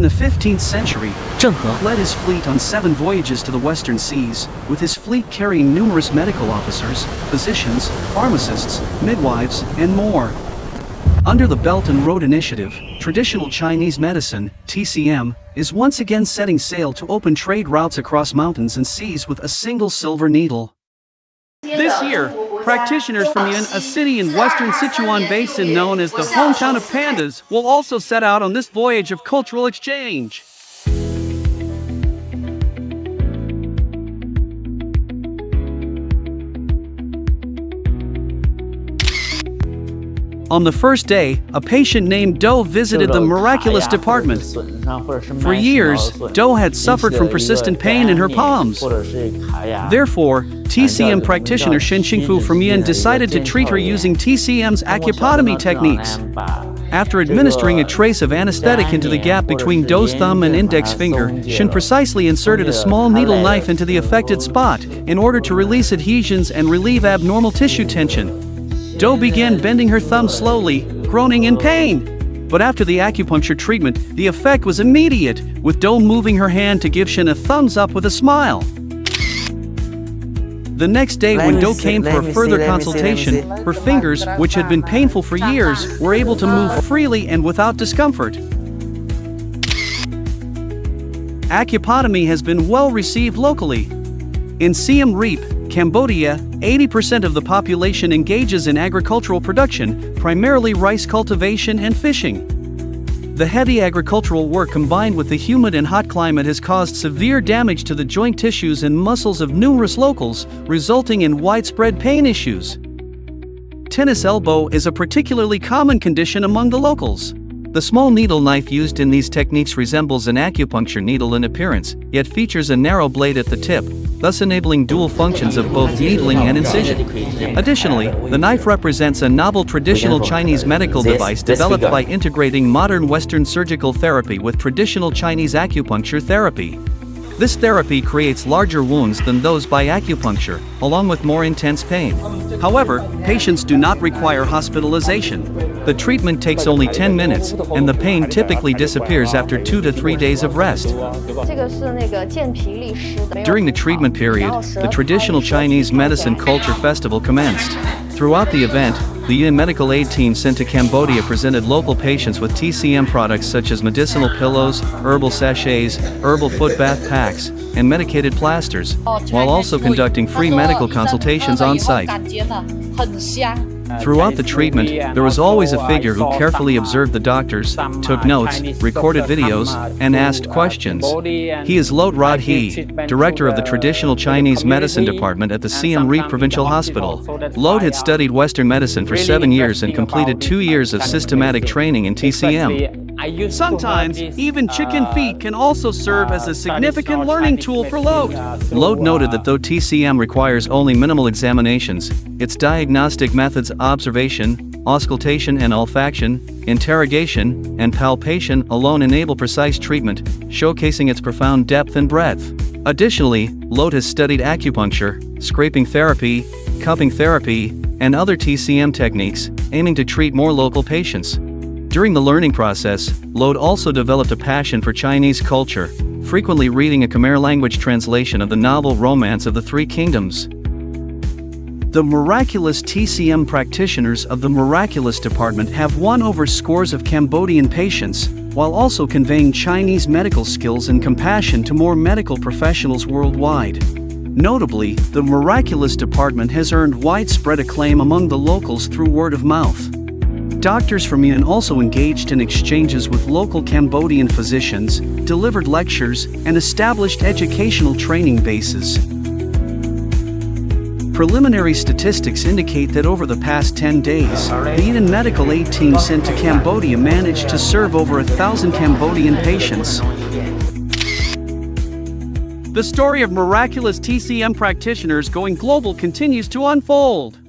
In the 15th century, 郑和 led his fleet on 7 voyages to the western seas, with his fleet carrying numerous medical officers, physicians, pharmacists, midwives, and more. Under the Belt and Road Initiative, traditional Chinese medicine, TCM, is once again setting sail to open trade routes across mountains and seas with a single silver needle. This year, practitioners from Yun, a city in western Sichuan Basin known as the hometown of pandas, will also set out on this voyage of cultural exchange. On the first day, a patient named Dou visited the miraculous department. For years, Dou had suffered from persistent pain in her palms. Therefore, TCM practitioner Shen Xingfu from Yin decided to treat her using TCM's acupotomy techniques. After administering a trace of anesthetic into the gap between Dou's thumb and index finger, Shen precisely inserted a small needle knife into the affected spot in order to release adhesions and relieve abnormal tissue tension. Dou began bending her thumb slowly, groaning in pain. But after the acupuncture treatment, the effect was immediate, with Dou moving her hand to give Shen a thumbs up with a smile. The next day when Dou came for a further consultation, her fingers, which had been painful for years, were able to move freely and without discomfort. Acupotomy has been well received locally. In Siem Reap, Cambodia, 80% of the population engages in agricultural production, primarily rice cultivation and fishing. The heavy agricultural work combined with the humid and hot climate has caused severe damage to the joint tissues and muscles of numerous locals, resulting in widespread pain issues. Tennis elbow is a particularly common condition among the locals. The small needle knife used in these techniques resembles an acupuncture needle in appearance, yet features a narrow blade at the tip, thus enabling dual functions of both needling and incision. Additionally, the knife represents a novel traditional Chinese medical device developed by integrating modern Western surgical therapy with traditional Chinese acupuncture therapy. This therapy creates larger wounds than those by acupuncture, along with more intense pain. However, patients do not require hospitalization. The treatment takes only 10 minutes, and the pain typically disappears after 2 to 3 days of rest. During the treatment period, the traditional Chinese medicine culture festival commenced. Throughout the event, the Yin medical aid team sent to Cambodia presented local patients with TCM products such as medicinal pillows, herbal sachets, herbal foot bath packs, and medicated plasters, while also conducting free medical consultations on site. Throughout the treatment, there was always a figure who carefully observed the doctors, took notes, recorded videos, and asked questions. He is Lot Rod He, director of the traditional Chinese medicine department at the Siem Reap Provincial Hospital. Lot had studied Western medicine for 7 years and completed 2 years of systematic training in TCM. Sometimes, even chicken feet can also serve as a significant learning tool for Lot. Lot noted that though TCM requires only minimal examinations, its diagnostic methods observation, auscultation and olfaction, interrogation, and palpation alone enable precise treatment, showcasing its profound depth and breadth. Additionally, Lot has studied acupuncture, scraping therapy, cupping therapy, and other TCM techniques, aiming to treat more local patients. During the learning process, Lot also developed a passion for Chinese culture, frequently reading a Khmer language translation of the novel Romance of the Three Kingdoms. The miraculous TCM practitioners of the Miraculous Department have won over scores of Cambodian patients, while also conveying Chinese medical skills and compassion to more medical professionals worldwide. Notably, the Miraculous Department has earned widespread acclaim among the locals through word of mouth. Doctors from Yin also engaged in exchanges with local Cambodian physicians, delivered lectures, and established educational training bases. Preliminary statistics indicate that over the past 10 days, the Yin medical aid team sent to Cambodia managed to serve over 1,000 Cambodian patients. The story of miraculous TCM practitioners going global continues to unfold.